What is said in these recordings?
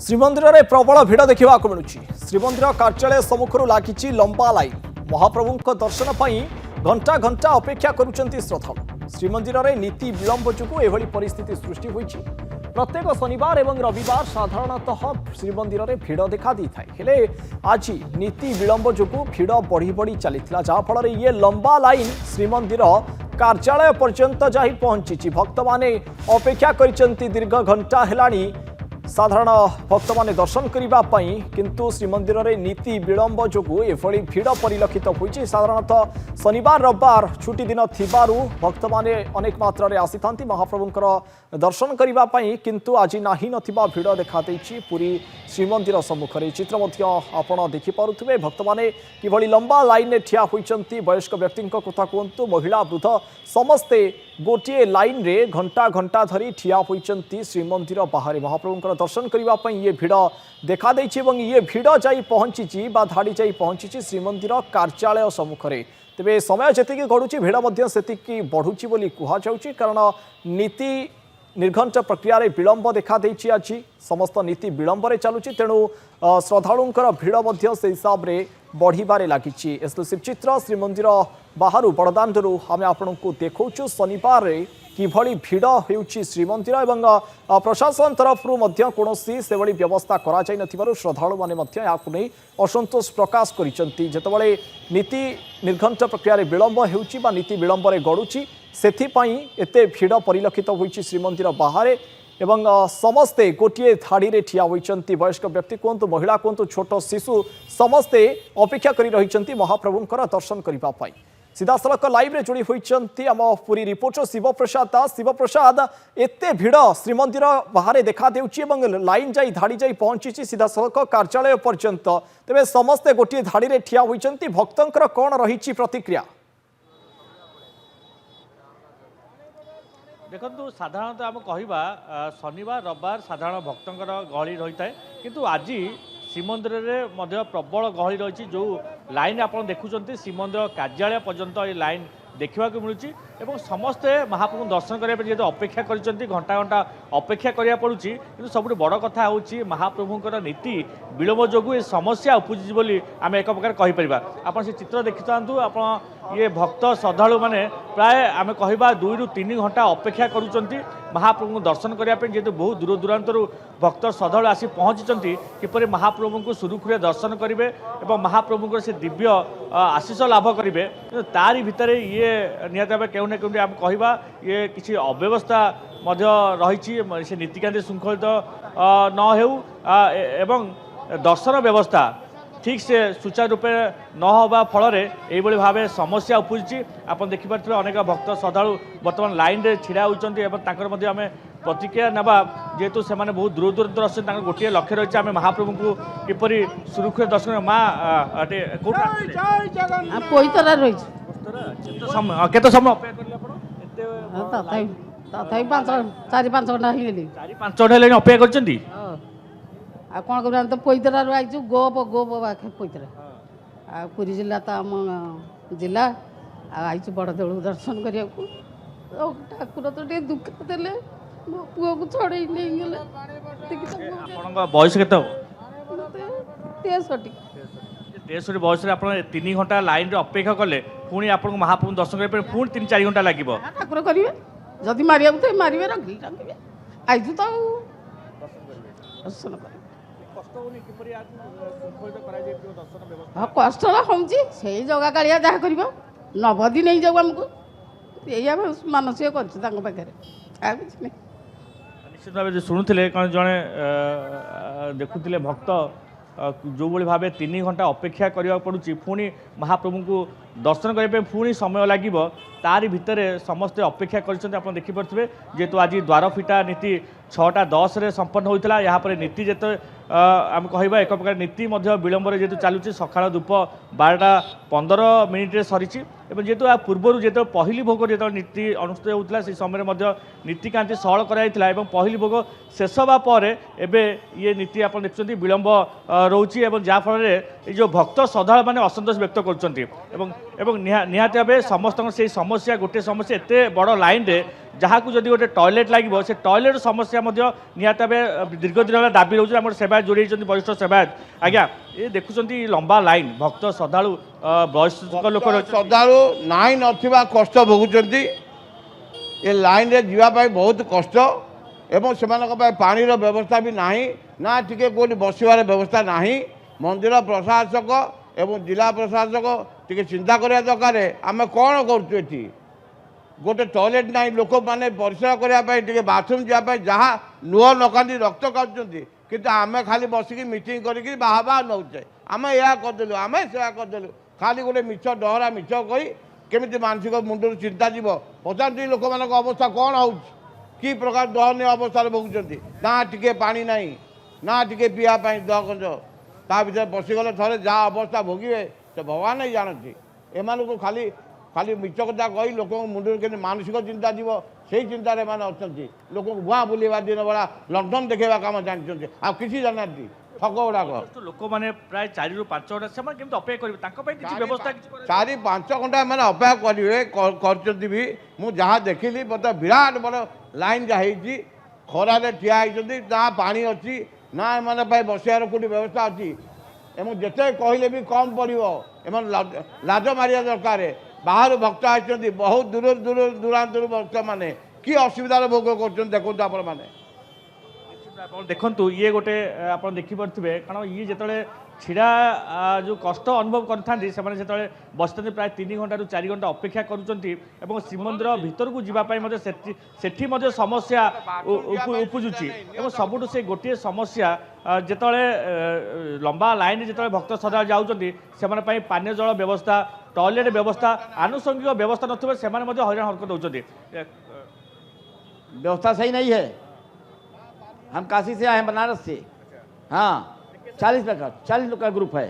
श्रीमंदिर में प्रबल भिड़ देखा मिलूँ। श्रीमंदिर कार्यालय सम्मुखर लगी लंबा लाइन। महाप्रभु दर्शन पर घंटा घंटा अपेक्षा करुँच श्रद्धालु। श्रीमंदिर में नीति विलंब जो एभली परिस्थिति सृष्टि होती। प्रत्येक शनिवार और रविवार साधारणतः श्रीमंदिर में भिड़ देखा दी थाए। आज नीति विलंब जो भिड़ बढ़ी बढ़ी चली जहाँफल ये लंबा लाइन श्रीमंदिर कार्यालय पर्यंत जा पहुंची। भक्त माने अपेक्षा करिसेंती दीर्घ घंटा हेलाणी साधारण भक्त माने दर्शन करने किंतु श्रीमंदिर में नीति विलंब जो एभली भिड़ परिलक्षित होती। साधारणतः शनिवार रविवार छुट्टी दिन थिबारु भक्त माने अनेक मात्रा रे आसी थांती महाप्रभुंकर दर्शन करने किंतु आज नाही नथिबा भिड़ देखा देछि। पूरी श्रीमंदिर सम्मुख में चित्र आपण देखिपे भक्त माने किभली लंबा लाइन में ठिया होइचंती। वयस्क व्यक्ति कथा कहतु महिला वृद्ध समस्ते गोटे लाइन रे घंटा घंटा धरी ठिया होइचंती श्रीमंदिर बाहर महाप्रभुंकर दर्शन करने ये भिड़ देखा देछि। ये भिड़ जाई पहुंची बा धाड़ी जाई पहुंची श्रीमंदिर कार्यालय सम्मुख में। तेबे समय जेतिकी गड़ुची भिड़ मध्य सेतिकी बढ़ुची बोली कुहा जाउची कारण नीति निर्घंट प्रक्रिया रे विलंब देखा देछि। आज समस्त नीति विलंब रे चलुची तेणु श्रद्धालुंकर भिड़ मध्य से हिसाब रे बढ़िबारे लागिछि। एक्सक्लूसिव चित्र श्रीमंदिर बाहर बड़दाण्डरू आम आपको देखौछु शनिवार रे किभली भिड़ होउछि श्रीमंदिर एवं प्रशासन तरफ कौनसी से भली व्यवस्था करा जाय नथिबारु श्रद्धालु माने मध्य याकु नै असंतोष प्रकाश करिसेंती। जेतेबेले नीति निर्घंट प्रक्रिया रे विलंब होउछि बा नीति विलंब रे गडुछि सेथिपाई एते भिड़ परिलक्षित होइछि श्रीमंदिर बाहर एवं समस्ते गोटे धाड़ी रे ठिया होइचंती। वयस्क व्यक्ति कहतु महिला कहतु छोट शिशु समस्ते अपेक्षा करि रहिचंती महाप्रभुंकर दर्शन करिबा पाई। सीधा सड़क लाइव रे जोड़ी होइचंती आम पूरी रिपोर्टर शिवप्रसाद दास। शिवप्रसाद एते भिड़ श्रीमंदिर बाहर देखा देउछि एवं लाइन जाई धाड़ी जाई पहुंची सीधा सड़क कार्यालय पर्यंत। तेबे समस्ते गोटे धाड़ी रे ठिया होइचंती भक्तंकर कोन रहिछि प्रतिक्रिया? देखो साधारणतः आम कहवा शनिवार रविवार साधारण भक्तंकर गहली रही है किंतु आज श्रीमंदिर में प्रबल गहली रही। जो लाइन आप देखुं श्रीमंदिर कार्यालय पर्यंत ये लाइन देखा मिलूँ एवं समस्ते महाप्रभु दर्शन करने जेहतु अपेक्षा कर घंटा घंटा अपेक्षा करा पड़ू कि सब बड़ कथा हूँ महाप्रभुंर नीति विलंब जो ये समस्या उपजी बोली आम एक प्रकार कहीपर। आप से चित्र देखी था आप ये भक्त श्रद्धालु मैंने प्राय आम कह 2 ରୁ 3 घंटा अपेक्षा करुँच महाप्रभु दर्शन करने जेहतु बहुत दूर दूरांतर भक्त श्रद्धालु आसी पहुँची किपर महाप्रभु को सुरुखुरे दर्शन करेंगे और महाप्रभुंर से दिव्य आशीष लाभ करेंगे। तारी भितर ये निहत भाव क्यों ना क्यों आम कहवा ये किसी अव्यवस्था रही से नीतिकांति श्रृंखलित न हो दर्शन व्यवस्था ठीक से सुचारू रूपे न होगा फल ये भाव समस्या उपजी। आप देखिपे अनेक भक्त श्रद्धालु बर्तमान लाइन रे छिड़ा होती आम प्रतिक्रिया ना जेहेतु से बहुत दूर दूर आस गोटे लक्ष्य रही आम महाप्रभु को किपर सुरक्षित दर्शन माँ केते समय चार 5 घंटा अपेक्षा कर आ कौन कर तो पैतरारू आईचु गोप पैतरा आ पुरी जिला तो आम जिला आईचु बड़ देव दर्शन करने को ठाकुर तो टे दुख देले मो पुओ को छड़े नहीं गले। बयस के 63 बयस आप 3 घंटा लाइन रे अपेक्षा कले पुणी आप महाप्रभु दर्शन करेंगे पुणी 3-4 घंटा लगे ठाकुर करेंगे जदि मारिया तो मारे रखिए आईचु तो दर्शन कर हाँ कष्ट हूँ से जगह कालिया जहाँ कर नवदी नहीं जाऊ आमको यही मानसिक कर निश्चित भाव शुणुले कौन जड़े देखुले भक्त जो भाव 3 घंटा अपेक्षा करने पड़ुची पुणी महाप्रभु को दर्शन करने पुणी समय लगे तारी भितर समस्ते अपेक्षा कर देखिपे जेहेतु आज द्वार फिटा नीति 6:10 संपन्न होता यहाँ पर नीति जिते आम कहवा एक प्रकार नीति विलंब जेहतु चलुची सकाळ धूप 12:15 सरी जेहतु आ पूर्वर जो पहली भोग जो नीति अनुष्ठित होता से समय नीतिकांति सहल कराइला पहली भोग शेष होगा ये नीति आप देखुं विलंब रोचे जहाँफल जो भक्त श्रद्धा मैंने असंतोष व्यक्त कर এবং ନିହାତି ଭାବେ ସମସ୍ତଙ୍କ ସେଇ ସମସ୍ୟା ଗୋଟେ ସମସ୍ୟା ଏତେ ବଡ଼ ଲାଇନ୍ରେ ଯାହାକୁ ଯଦି ଗୋଟେ ଟଏଲେଟ୍ ଲାଗିବ ସେ ଟଏଲେଟ୍ ସମସ୍ୟା ମଧ୍ୟ ନିହାତି ଭାବେ ଦୀର୍ଘ ଦିନ ହେଲା ଦାବି ରହୁଛି। ଆମର ସେବାୟତ ଯୋଡ଼ି ହେଇଛନ୍ତି ବରିଷ୍ଠ ସେବାୟତ। ଆଜ୍ଞା ଏ ଦେଖୁଛନ୍ତି ଲମ୍ବା ଲାଇନ୍ ଭକ୍ତ ଶ୍ରଦ୍ଧାଳୁ ବୟସ୍କ ଲୋକ ଶ୍ରଦ୍ଧାଳୁ ନାହିଁ ନଥିବା କଷ୍ଟ ଭୋଗୁଛନ୍ତି। ଏ ଲାଇନ୍ରେ ଯିବା ପାଇଁ ବହୁତ କଷ୍ଟ ଏବଂ ସେମାନଙ୍କ ପାଇଁ ପାଣିର ବ୍ୟବସ୍ଥା ବି ନାହିଁ, ନା ଟିକେ କେଉଁଠି ବସିବାର ବ୍ୟବସ୍ଥା ନାହିଁ। ମନ୍ଦିର ପ୍ରଶାସକ ଏବଂ ଜିଲ୍ଲା ପ୍ରଶାସକ ଟିକେ ଚିନ୍ତା କରିବା ଦରକାର। ଆମେ କ'ଣ କରୁଛୁ ଏଠି? ଗୋଟେ ଟଏଲେଟ୍ ନାହିଁ, ଲୋକମାନେ ପରିସ୍ରା କରିବା ପାଇଁ ଟିକେ ବାଥରୁମ୍ ଯିବା ପାଇଁ ଯାହା ଲୁହ ନକାନ୍ତି ରକ୍ତ କାଟୁଛନ୍ତି, କିନ୍ତୁ ଆମେ ଖାଲି ବସିକି ମିଟିଂ କରିକି ବାହା ନେଉଛେ। ଆମେ ଏହା କରିଦେଲୁ, ଆମେ ସେୟା କରିଦେଲୁ, ଖାଲି ଗୋଟେ ମିଛ ଡହରା ମିଛ କହି କେମିତି ମାନସିକ ମୁଣ୍ଡରୁ ଚିନ୍ତା ଯିବ। ପଚାରୁଛି ଲୋକମାନଙ୍କ ଅବସ୍ଥା କ'ଣ ହେଉଛି, କି ପ୍ରକାର ଦୟନୀୟ ଅବସ୍ଥାରେ ଭୋଗୁଛନ୍ତି। ନା ଟିକେ ପାଣି ନାହିଁ, ନା ଟିକେ ପିଇବା ପାଇଁ ଦହଗଞ୍ଜ, ତା ଭିତରେ ପଶିଗଲେ ଥରେ ଯାହା ଅବସ୍ଥା ଭୋଗିବେ ସେ ଭଗବାନ ହିଁ ଜାଣନ୍ତି। ଏମାନଙ୍କୁ ଖାଲି ଖାଲି ମିଛ କଥା କହି ଲୋକଙ୍କ ମୁଣ୍ଡରେ କେମିତି ମାନସିକ ଚିନ୍ତା ଯିବ ସେଇ ଚିନ୍ତାରେ ଏମାନେ ଅଛନ୍ତି। ଲୋକଙ୍କୁ ଭୁଆଁ ବୁଲିବା ଦିନ ବେଳା ଲଣ୍ଡନ ଦେଖେଇବା କାମ ଜାଣିଛନ୍ତି, ଆଉ କିଛି ଜାଣିନାହାନ୍ତି ଠକ ଗୁଡ଼ାକ। ଲୋକମାନେ ପ୍ରାୟ 4 ରୁ 5 ଘଣ୍ଟା ସେମାନେ କେମିତି ଅପେକ୍ଷା କରିବେ? ତାଙ୍କ ପାଇଁ କିଛି ବ୍ୟବସ୍ଥା କିଛି 4-5 ଘଣ୍ଟା ଏମାନେ ଅପେକ୍ଷା କରିବେ, କରିଛନ୍ତି ବି। ମୁଁ ଯାହା ଦେଖିଲି ମୋତେ ବିରାଟ ବଡ଼ ଲାଇନ୍ ଯାହା ହେଇଛି, ଖରାରେ ଠିଆ ହେଇଛନ୍ତି, ନା ପାଣି ଅଛି ନା ଏମାନଙ୍କ ପାଇଁ ବସିବାର କେଉଁଠି ବ୍ୟବସ୍ଥା ଅଛି। ଏବଂ ଯେତେ କହିଲେ ବି କମ୍ ପଡ଼ିବ। ଏମାନେ ଲାଜ ମାରିବା ଦରକାର। ବାହାରୁ ଭକ୍ତ ଆସିଛନ୍ତି, ବହୁତ ଦୂରାନ୍ତରୁ ଭକ୍ତମାନେ କି ଅସୁବିଧାର ଭୋଗ କରୁଛନ୍ତି ଦେଖନ୍ତୁ ଆପଣମାନେ। ଆପଣ ଦେଖନ୍ତୁ ଇଏ ଗୋଟେ ଆପଣ ଦେଖିପାରୁଥିବେ, କାରଣ ଇଏ ଯେତେବେଳେ ଛିଡ଼ା ଯେଉଁ କଷ୍ଟ ଅନୁଭବ କରିଥାନ୍ତି ସେମାନେ ଯେତେବେଳେ ବସିଥାନ୍ତି ପ୍ରାୟ 3 ଘଣ୍ଟାରୁ 4 ଘଣ୍ଟା ଅପେକ୍ଷା କରୁଛନ୍ତି ଏବଂ ଶ୍ରୀମନ୍ଦିର ଭିତରକୁ ଯିବା ପାଇଁ ମଧ୍ୟ ସେଠି ମଧ୍ୟ ସମସ୍ୟା ଉପୁଜୁଛି। ଏବଂ ସବୁଠୁ ସେ ଗୋଟିଏ ସମସ୍ୟା ଯେତେବେଳେ ଲମ୍ବା ଲାଇନ୍ ଯେତେବେଳେ ଭକ୍ତ ଶ୍ରଦ୍ଧାଳୁ ଯାଉଛନ୍ତି ସେମାନେ ପାଇଁ ପାନୀୟ ଜଳ ବ୍ୟବସ୍ଥା, ଟଏଲେଟ୍ ବ୍ୟବସ୍ଥା, ଆନୁଷଙ୍ଗିକ ବ୍ୟବସ୍ଥା ନଥିବ ସେମାନେ ମଧ୍ୟ ହଇରାଣ ହରକତ ହେଉଛନ୍ତି। व्यवस्था सही नहीं है। हम काशी से आए हैं, बनारस से। हाँ 40 लोग का ग्रुप है।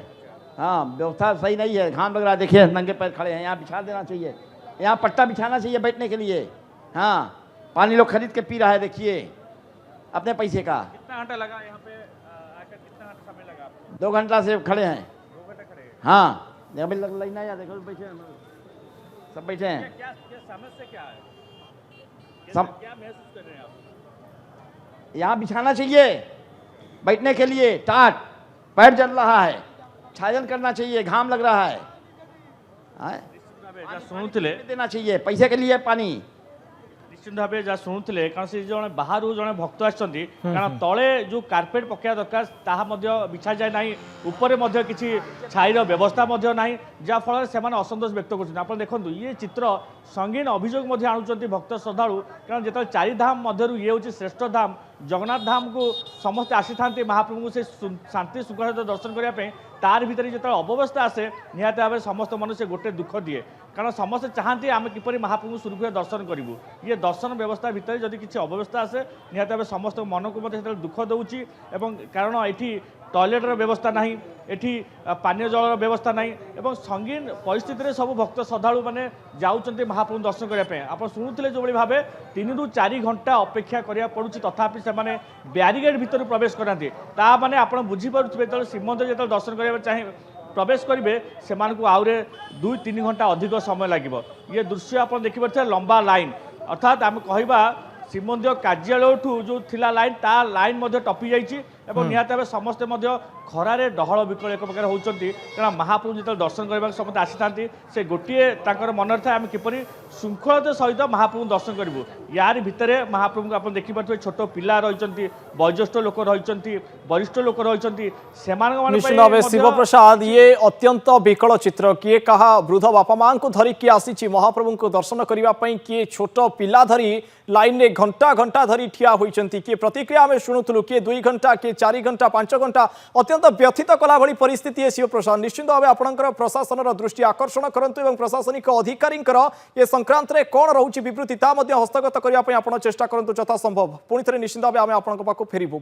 हाँ व्यवस्था सही नहीं है, घाम लग रहा है, देखिए नंगे पैर खड़े हैं। यहाँ बिछा देना चाहिए, यहाँ पट्टा बिछाना चाहिए बैठने के लिए। हाँ पानी लोग खरीद के पी रहा है, देखिए अपने पैसे का। कितना घंटा लगा यहाँ पे आकर, कितना समय लगा आपको? 2 घंटा से खड़े हैं। 2 घंटे खड़े हैं। हाँ अभी लाइन आया, देखो बैठे हैं, सब बैठे हैं। क्या समस्या क्या है? क्या महसूस कर रहे हैं आप? यहाँ बिछाना चाहिए बैठने के लिए, टाट पैर जल रहा है, छाजन करना चाहिए, घाम लग रहा है। शुणुले देना चाहिए पैसे के लिए पानी। निश्चित भाव जहाँ शुणुले कारण से जड़े बाहर जड़े भक्त आसछन्ति, कारण तले जो कार्पेट पकड़ा दरकार ताहा मध्य बिछा जाए ना, ऊपर किसी छाईर व्यवस्था ना, जहाँ फल से असंतोष व्यक्त कर देखो ये चित्र संगीन अभियोग आणुंट भक्त श्रद्धालु। कारण जो 4 धाम मध्य ये हूँ श्रेष्ठ धाम जगन्नाथ धाम को समस्ते आसी था महाप्रभु को से शांति सुख सहित दर्शन करने तार भीतर जो अव्यवस्था आसे निहाती भाव समस्त मन से गोटे दुख दिए। कारण समस्ते चाहती आम किपर महाप्रभु सुरक्षित दर्शन करूँ। ये दर्शन व्यवस्था भितर जदि किसी अव्यवस्था आसे निहाती भाव समस्त मन को दुख दूची। कारण ये टॉयलेटर व्यवस्था नहीं, एठी पानीय जल व्यवस्था नहीं, एवं संगीन परिस्थिति रे सब भक्त श्रद्धालु मैंने जाऊँच महाप्रभु दर्शन करने। आप शुणुते जो भाव 3 ରୁ 4 घंटा अपेक्षा करा पड़ुछि, तथापि से ब्यारिकेड भितर प्रवेश कराते मैंने आप बुझीपे जो श्रीमंदिर जो दर्शन करने चाहे प्रवेश करेंगे से आउरे 2-3 घंटा अधिक समय लगे। ये दृश्य आप देखिपे लंबा लाइन, अर्थात आम कहवा श्रीमंदिर कार्यालय जो थिला लाइन ता लाइन टपी जाइए। निहाती भाव समस्ते खरारे डहल विकल एक प्रकार होती। कारण महाप्रभु जो दर्शन करने समस्त आसी था से गोटे मन था आम किपर श्रृंखलता सहित महाप्रभु दर्शन करूँ। यार भितर महाप्रभु को आप देखिपे छोट पिला रही, वयोज्येष्ठ लोक रही, वरिष्ठ लोक रही। निश्चित भाव शिवप्रसाद ये अत्यंत विकल चित्र। किए कहा वृद्ध बापा माँ को धरिकी आसी महाप्रभु को दर्शन करने, किए छोट पिला धरी लाइन में घंटा घंटा धरी ठिया होती। किए प्रतिक्रिया आम शुणुलु, किए 2 घंटा, किए 4 घंटा, 5 घंटा, अत्यंत व्यथित कला भली परिस्थिति है। शिवप्रसाद निश्चित भाव आपंकर प्रशासन दृष्टि आकर्षण करूँ, प्रशासनिक अधिकारी ये संक्रांत में कौन रोचे विवृत्ति हस्तगत करने चेष्टा करूँ यथासंभव। पुणी थे निश्चित भाव आम आपको फेरबू।